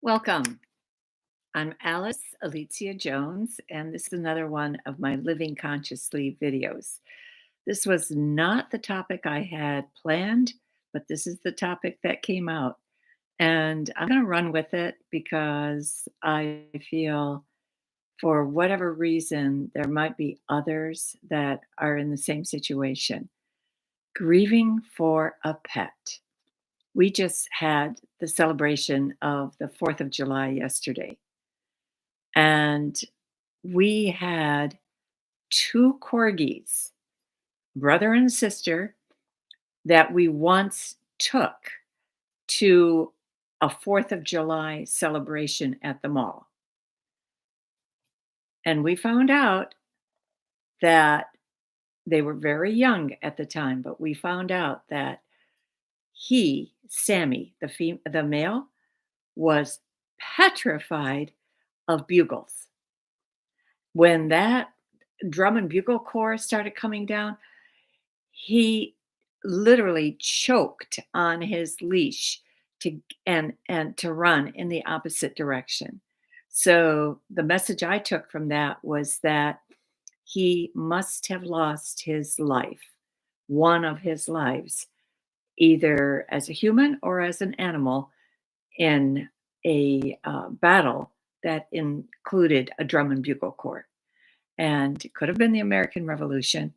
Welcome. I'm Alice Alicia Jones, and this is another one of my Living Consciously videos. This was not the topic I had planned, but this is the topic that came out. And I'm going to run with it because I feel, for whatever reason, there might be others that are in the same situation. Grieving for a pet. We just had the celebration of the 4th of July yesterday. And we had 2 corgis, brother and sister, that we once took to a 4th of July celebration at the mall. And we found out that they were very young at the time, but we found out that Sammy, the male, was petrified of bugles. When that drum and bugle corps started coming down, he literally choked on his leash and to run in the opposite direction. So the message I took from that was that he must have lost his life, one of his lives, either as a human or as an animal in a battle that included a drum and bugle corps. And it could have been the American Revolution,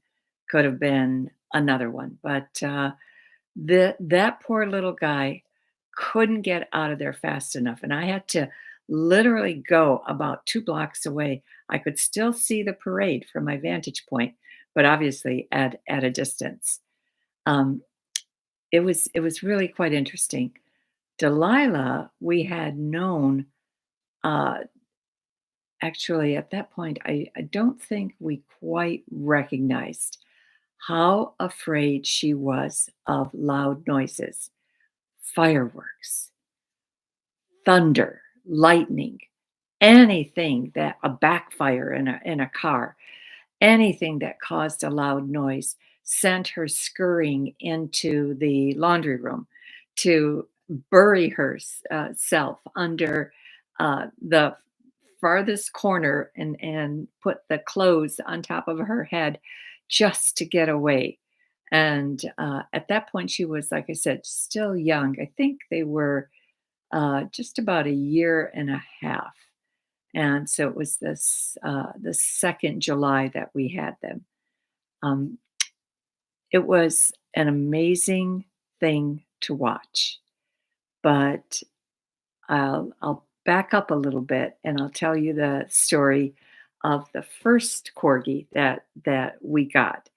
could have been another one, but that poor little guy couldn't get out of there fast enough, and I had to literally go about 2 blocks away. I could still see the parade from my vantage point, but obviously at a distance. Um, it was really quite interesting. Delilah, we had known, uh, actually, at that point, I don't think we quite recognized how afraid she was of loud noises, fireworks, thunder, lightning, anything that a backfire in a car, anything that caused a loud noise sent her scurrying into the laundry room to bury herself under the farthest corner and put the clothes on top of her head just to get away. And at that point, she was, like I said, still young. I think they were just about a year and a half. And so it was the second July that we had them. Um, it was an amazing thing to watch, but I'll back up a little bit and I'll tell you the story of the first corgi that we got.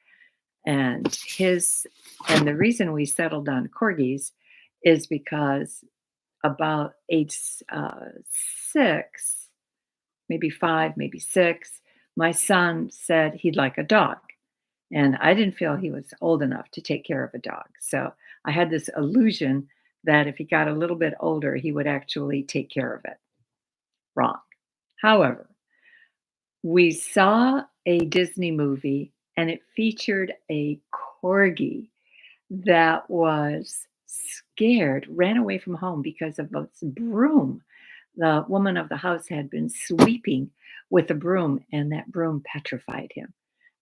And his and the reason we settled on corgis is because about age 6, maybe 5, maybe 6, my son said he'd like a dog. And I didn't feel he was old enough to take care of a dog. So I had this illusion that if he got a little bit older, he would actually take care of it. Wrong. However, we saw a Disney movie and it featured a corgi that was scared, ran away from home because of a broom. The woman of the house had been sweeping with a broom, and that broom petrified him.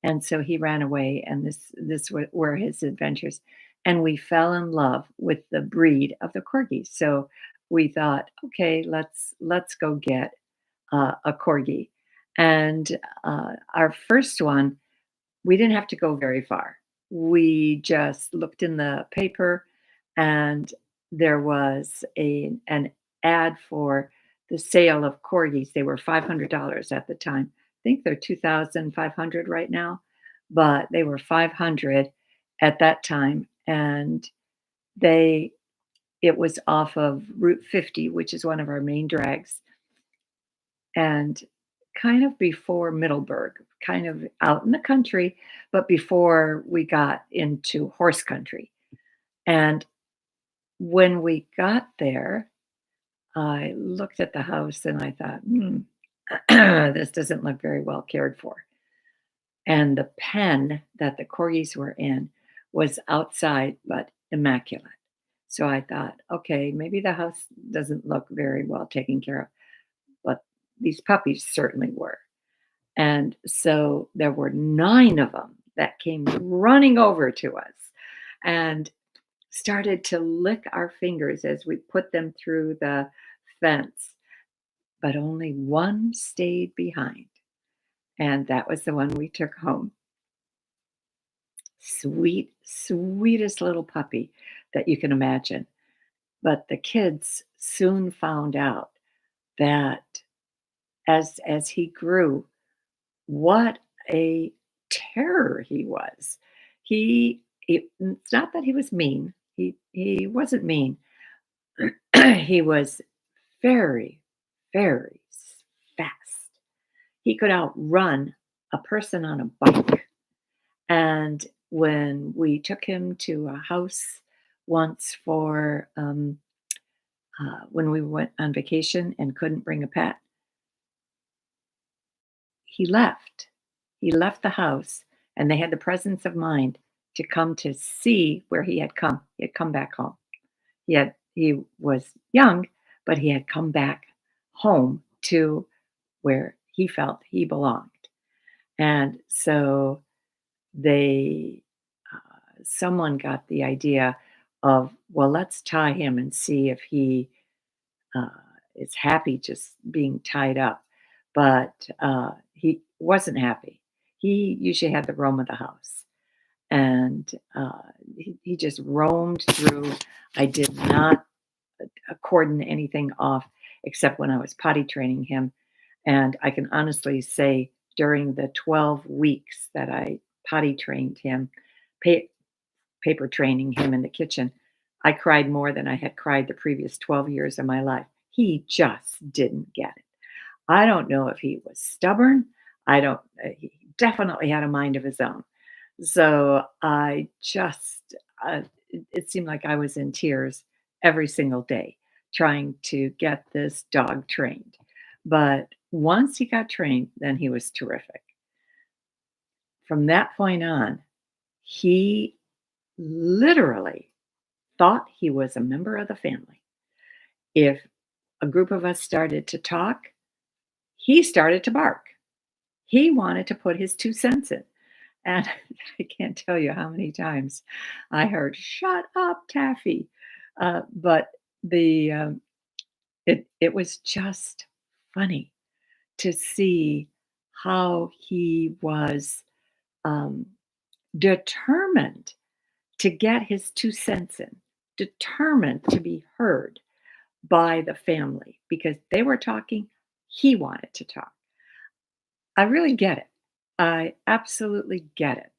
And so he ran away, and were his adventures. And we fell in love with the breed of the corgi. So we thought, okay, let's go get a corgi. And our first one, we didn't have to go very far. We just looked in the paper and there was an ad for the sale of corgis. They were $500 at the time. I think they're 2,500 right now, but they were 500 at that time. And they it was off of Route 50, which is one of our main drags, and kind of before Middleburg, kind of out in the country, but before we got into horse country. And when we got there, I looked at the house and I thought, this doesn't look very well cared for. And the pen that the corgis were in was outside, but immaculate. So I thought, okay, maybe the house doesn't look very well taken care of, but these puppies certainly were. And so there were 9 of them that came running over to us and started to lick our fingers as we put them through the fence, but only one stayed behind, and that was the one we took home. Sweet, sweetest little puppy that you can imagine. But the kids soon found out that as he grew, what a terror he was. It's not that he was mean. He wasn't mean. He was very, very fast. He could outrun a person on a bike. And when we took him to a house once for when we went on vacation and couldn't bring a pet, he left. He left the house, and they had the presence of mind to come to see where he had come. He had come back home. He was young, but he had come back home to where he felt he belonged. And so they someone got the idea of, well, let's tie him and see if he uh, is happy just being tied up. But he wasn't happy. He usually had the roam of the house, and he just roamed through. I did not cordon anything off except when I was potty training him. And I can honestly say during the 12 weeks that I potty trained him, pa- paper training him in the kitchen, I cried more than I had cried the previous 12 years of my life. He just didn't get it. I don't know if he was stubborn. I don't, he definitely had a mind of his own. So I just, it seemed like I was in tears every single day trying to get this dog trained. But once he got trained, then he was terrific. From that point on, he literally thought he was a member of the family. If a group of us started to talk, he started to bark. He wanted to put his 2 cents in. And I can't tell you how many times I heard, "Shut up, Taffy." But the it was just funny to see how he was um, determined to get his 2 cents in, determined to be heard by the family because they were talking, he wanted to talk. I really get it. I absolutely get it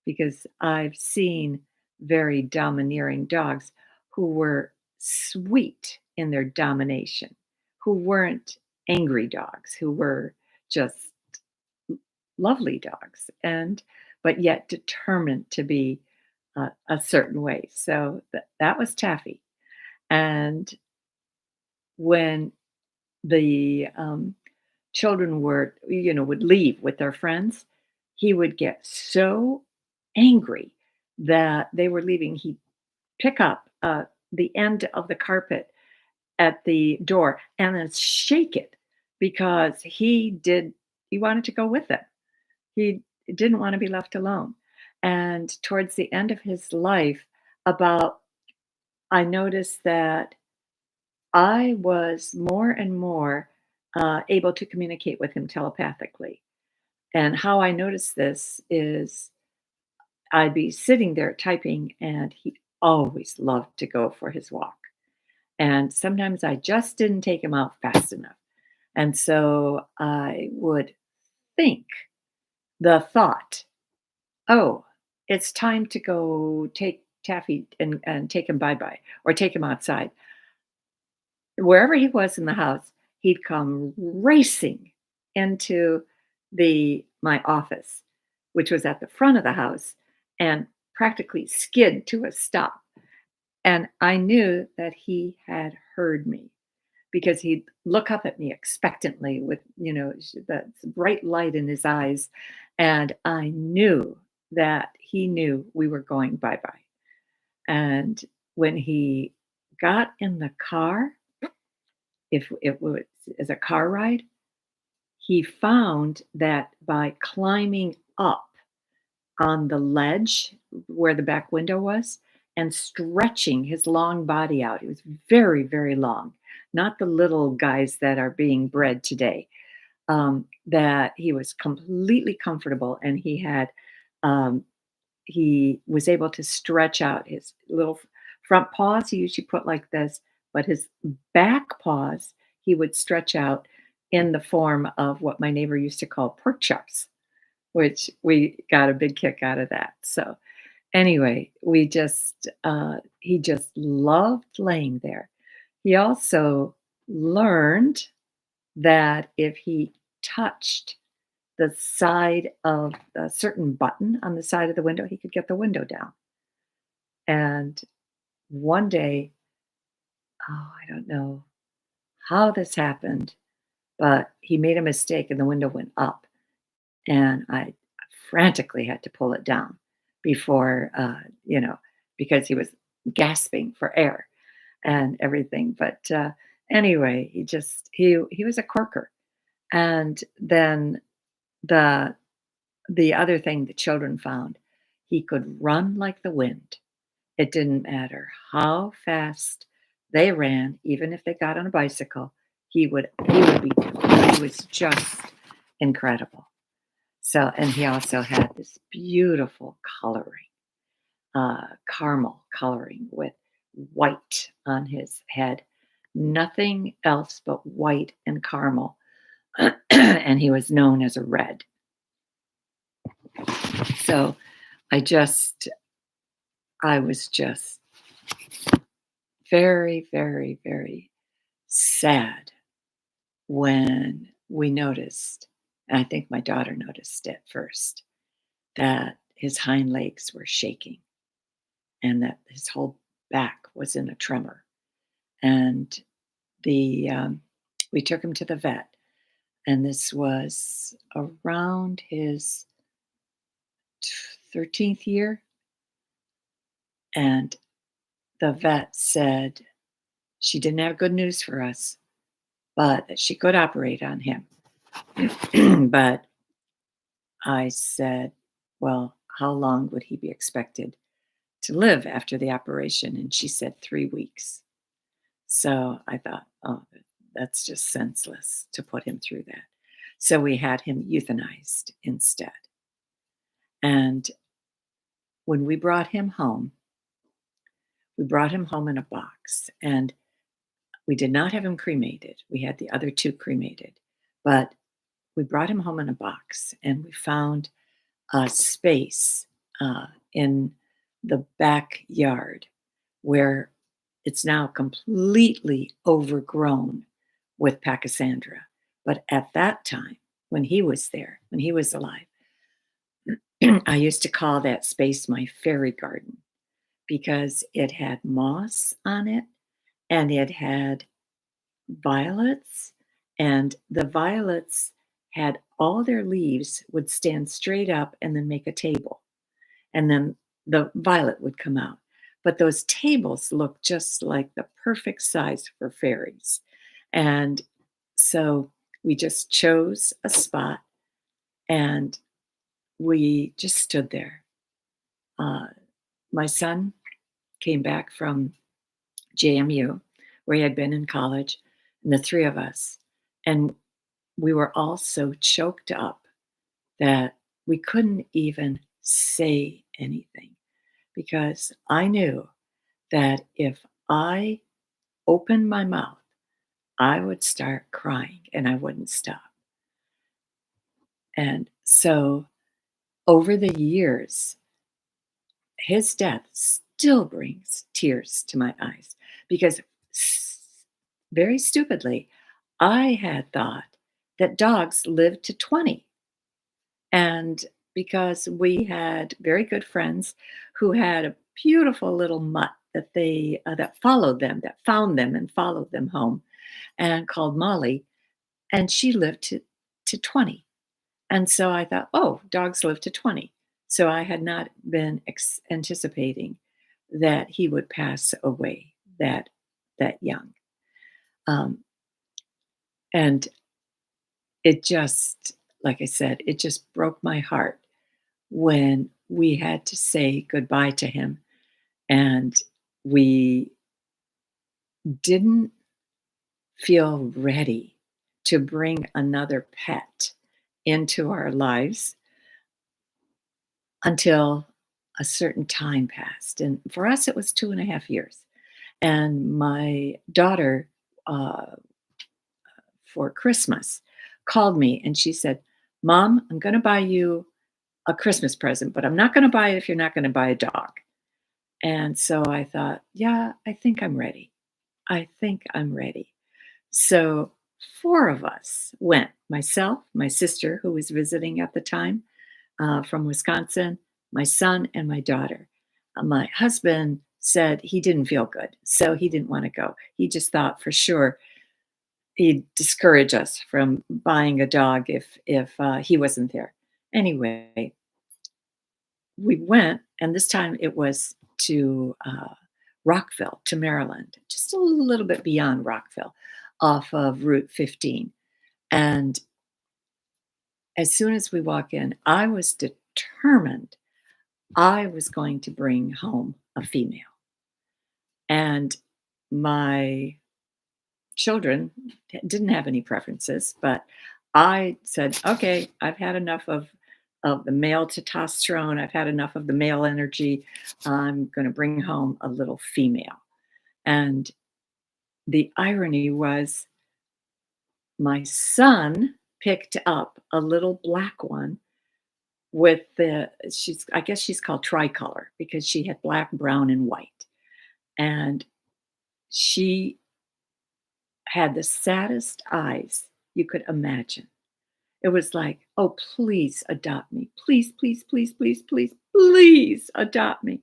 because I've seen very domineering dogs who were sweet in their domination, who weren't angry dogs, who were just lovely dogs and but yet determined to be a certain way. So that was Taffy. And when the children would leave with their friends, he would get so angry that they were leaving. He'd pick up the end of the carpet at the door and then shake it because he wanted to go with them. He didn't want to be left alone. And towards the end of his life, about I noticed that I was more and more able to communicate with him telepathically. And how I noticed this is I'd be sitting there typing, and he always loved to go for his walk. And sometimes I just didn't take him out fast enough. And so I would think the thought, oh, it's time to go take Taffy and take him bye bye or take him outside. Wherever he was in the house, he'd come racing into the my office, which was at the front of the house, and practically skid to a stop. And I knew that he had heard me because he'd look up at me expectantly with, that bright light in his eyes. And I knew that he knew we were going bye bye. And when he got in the car, if it was as a car ride, he found that by climbing up on the ledge where the back window was and stretching his long body out. He was very, very long, not the little guys that are being bred today. That he was completely comfortable and um, he was able to stretch out his little front paws. He usually put like this, but his back paws he would stretch out in the form of what my neighbor used to call pork chops, which we got a big kick out of that. So anyway, he just loved laying there. He also learned that if he touched the side of a certain button on the side of the window, he could get the window down. And one day, oh, I don't know how this happened, but he made a mistake and the window went up. And I frantically had to pull it down before, because he was gasping for air and everything. But anyway, he was a corker. And then the the other thing the children found, he could run like the wind. It didn't matter how fast they ran, even if they got on a bicycle, he would be he was just incredible. So and he also had this beautiful coloring, caramel coloring with white on his head. Nothing else but white and caramel, and he was known as a red. So I just I was just very, very, very sad when we noticed, and I think my daughter noticed it first, that his hind legs were shaking and that his whole back was in a tremor. And the we took him to the vet, and this was around his 13th year, and the vet said she didn't have good news for us, but that she could operate on him. But I said, "Well, how long would he be expected to live after the operation?" And she said 3 weeks. So I thought, "Oh, that's just senseless to put him through that." So we had him euthanized instead. And when we brought him home in a box, and we did not have him cremated. We had the other 2 cremated, but we brought him home in a box, and we found a space, in the backyard where it's now completely overgrown with Pachysandra. But at that time, when he was there, when he was alive, I used to call that space my fairy garden because it had moss on it and it had violets, and the violets had all their leaves would stand straight up and then make a table, and then the violet would come out. But those tables looked just like the perfect size for fairies. And so we just chose a spot and we just stood there. Uh, my son came back from JMU, where he had been in college, and the 3 of us. And we were all so choked up that we couldn't even say anything because I knew that if I opened my mouth, I would start crying and I wouldn't stop. And so over the years, his death still brings tears to my eyes because very stupidly, I had thought that dogs lived to 20. And because we had very good friends who had a beautiful little mutt that that followed them, that found them and followed them home, and called Molly, and she lived to 20. And so I thought, oh, dogs live to 20. So I had not been anticipating that he would pass away that young. Um, and it just, like I said, it just broke my heart when we had to say goodbye to him, and we didn't feel ready to bring another pet into our lives until a certain time passed. And for us, it was 2.5 years. And my daughter, uh, for Christmas, called me and she said, "Mom, I'm going to buy you a Christmas present, but I'm not going to buy it if you're not going to buy a dog." And so I thought, yeah, I think I'm ready. I think I'm ready. So four of us went, myself, my sister, who was visiting at the time from Wisconsin, my son, and my daughter. My husband said he didn't feel good, so he didn't want to go. He just thought for sure he'd discourage us from buying a dog if he wasn't there. Anyway, we went, and this time it was to Rockville, to Maryland, just a little bit beyond Rockville, off of Route 15. And as soon as we walk in, I was determined I was going to bring home a female. And my children didn't have any preferences, but I said, "Okay, I've had enough of the male testosterone. I've had enough of the male energy. I'm going to bring home a little female." And the irony was my son picked up a little black one with the she's I guess she's called tricolor because she had black, brown, and white. And she had the saddest eyes you could imagine. It was like, "Oh, please adopt me. Please, please, please, please, please, please adopt me."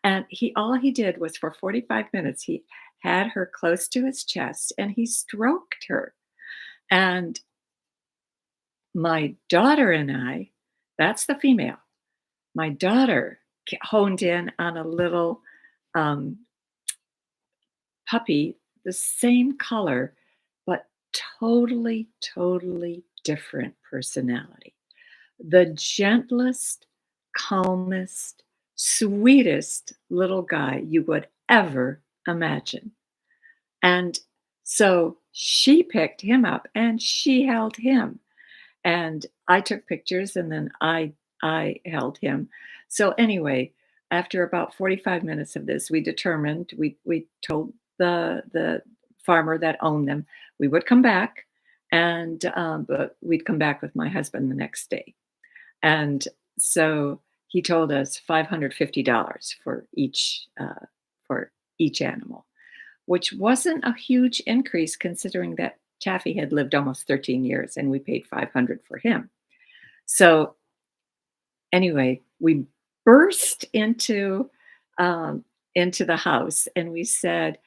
And all he did was for 45 minutes, he had her close to his chest and he stroked her. And my daughter and I, that's the female. My daughter honed in on a little um, puppy, the same color, but totally, totally different personality. The gentlest, calmest, sweetest little guy you would ever imagine. And so she picked him up and she held him. And I took pictures and then I held him. So anyway, after about 45 minutes of this, we determined we told the farmer that owned them we would come back, and but we'd come back with my husband the next day. And so he told us $550 for each animal, which wasn't a huge increase considering that Taffy had lived almost 13 years and we paid 500 for him. So anyway, we burst into the house and we said,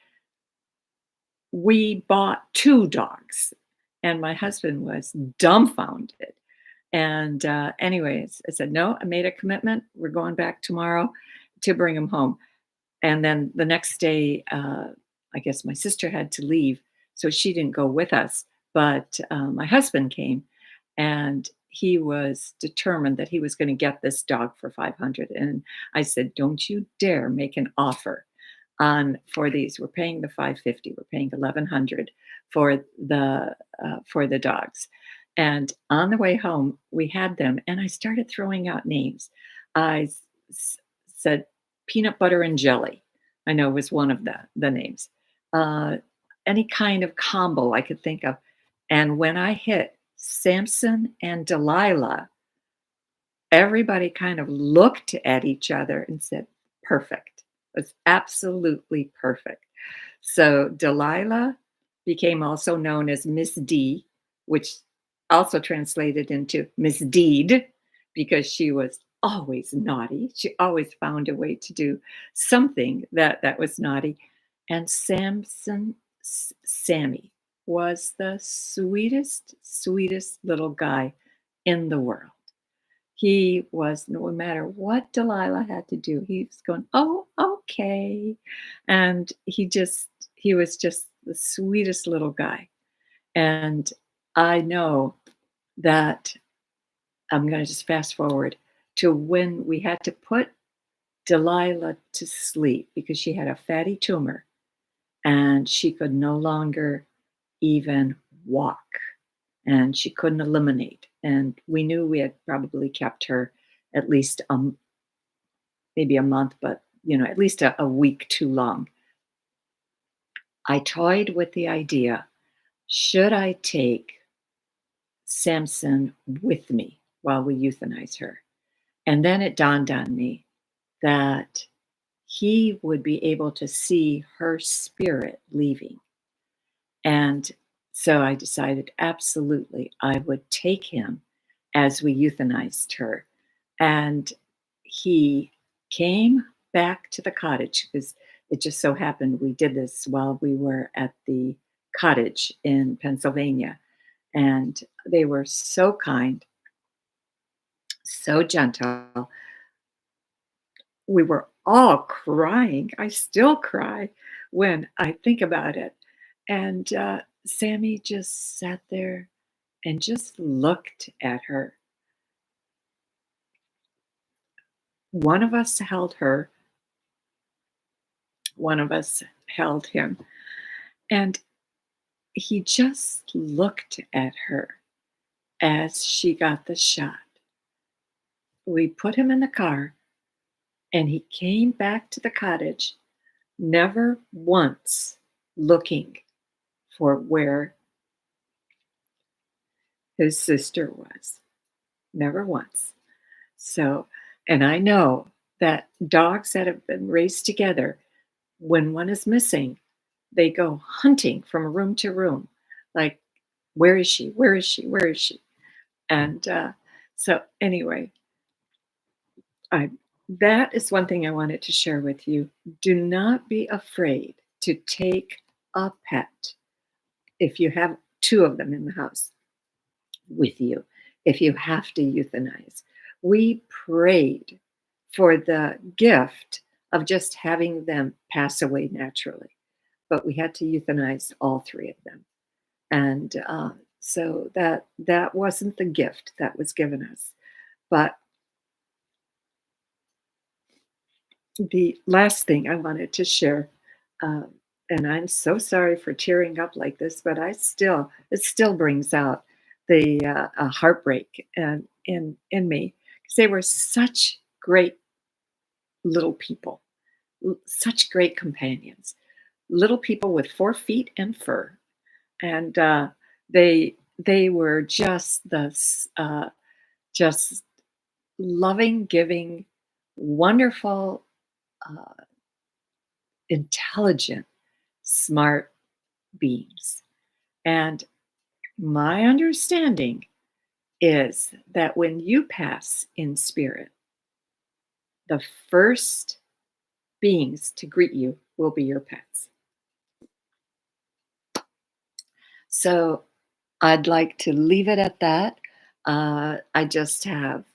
"We bought two dogs." And my husband was dumbfounded. And anyways, I said, "No, I made a commitment. We're going back tomorrow to bring him home." And then the next day, I guess my sister had to leave, so she didn't go with us. But my husband came, and he was determined that he was going to get this dog for 500. And I said, "Don't you dare make an offer on for these. We're paying the 550. We're paying 1100 for the dogs." And on the way home, we had them, and I started throwing out names. I said peanut butter and jelly. I know was one of the names. Uh, any kind of combo I could think of. And when I hit Samson and Delilah, everybody kind of looked at each other and said, "Perfect." It was absolutely perfect. So Delilah became also known as Miss D, which also translated into Miss Deed because she was always naughty. She always found a way to do something that was naughty. And Sammy was the sweetest, sweetest little guy in the world. He was no matter what Delilah had to do, he was going, "Oh, okay." And he was just the sweetest little guy. And I know that I'm gonna just fast forward to when we had to put Delilah to sleep because she had a fatty tumor and she could no longer even walk and she couldn't eliminate. And we knew we had probably kept her at least maybe a month, but at least a week too long. I toyed with the idea, should I take Samson with me while we euthanize her? And then it dawned on me that he would be able to see her spirit leaving. And so I decided absolutely I would take him as we euthanized her. And he came back to the cottage because it just so happened we did this while we were at the cottage in Pennsylvania. And they were so kind, so gentle. We were all crying. I still cry when I think about it. And Sammy just sat there and just looked at her. One of us held her, one of us held him, and he just looked at her as she got the shot. We put him in the car and he came back to the cottage, never once looking for where his sister was. Never once. So, and I know that dogs that have been raised together, when one is missing, they go hunting from room to room, like, where is she? Where is she? Where is she? And so, anyway, I that is one thing I wanted to share with you. Do not be afraid to take a pet if you have two of them in the house with you, if you have to euthanize. We prayed for the gift of just having them pass away naturally, but we had to euthanize all three of them. And so that wasn't the gift that was given us. But the last thing I wanted to share, um, and I'm so sorry for tearing up like this, but it still brings out the heartbreak and in me because they were such great little people, such great companions, little people with 4 feet and fur, and they were just just loving, giving, wonderful, uh, intelligent, smart beings. And my understanding is that when you pass in spirit, the first beings to greet you will be your pets. So I'd like to leave it at that. I just have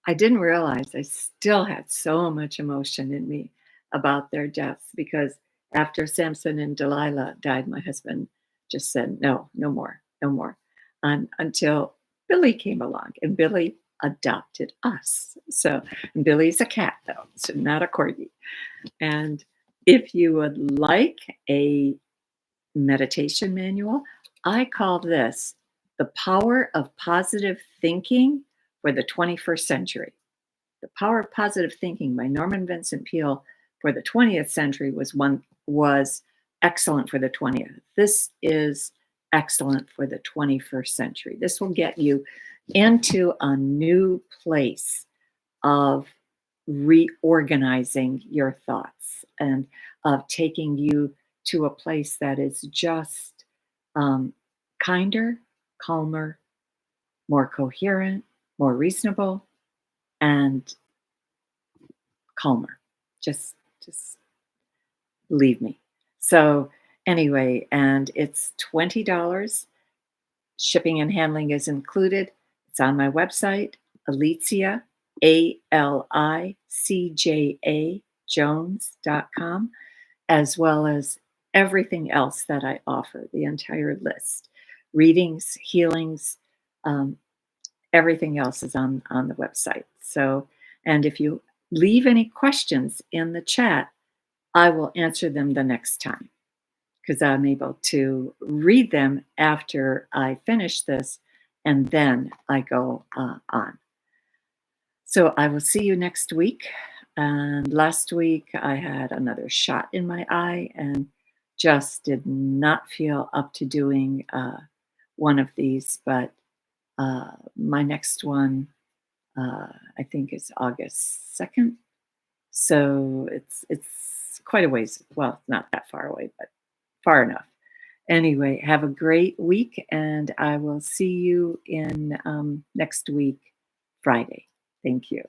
I didn't realize I still had so much emotion in me about their deaths because after Samson and Delilah died, my husband just said, no, no more, no more. Until Billy came along and Billy adopted us. So Billy's a cat, though, so not a corgi. And if you would like a meditation manual, I call this The Power of Positive Thinking for the 21st Century. The Power of Positive Thinking by Norman Vincent Peale for the 20th century was excellent for the 20th. This is excellent for the 21st century. This will get you into a new place of reorganizing your thoughts and of taking you to a place that is just kinder, calmer, more coherent, more reasonable, and calmer. Just believe me. So anyway, and it's $20. Shipping and handling is included. It's on my website. Alicia, ALICJA Jones.com, as well as everything else that I offer, the entire list. Readings, healings, um, everything else is on the website. So, and if you leave any questions in the chat, I will answer them the next time because I'm able to read them after I finish this and then I go on. So I will see you next week. And last week I had another shot in my eye and just did not feel up to doing one of these, but my next one I think is August 2nd. So it's quite a ways. Well, not that far away, but far enough. Anyway, have a great week, and I will see you in next week, Friday. Thank you.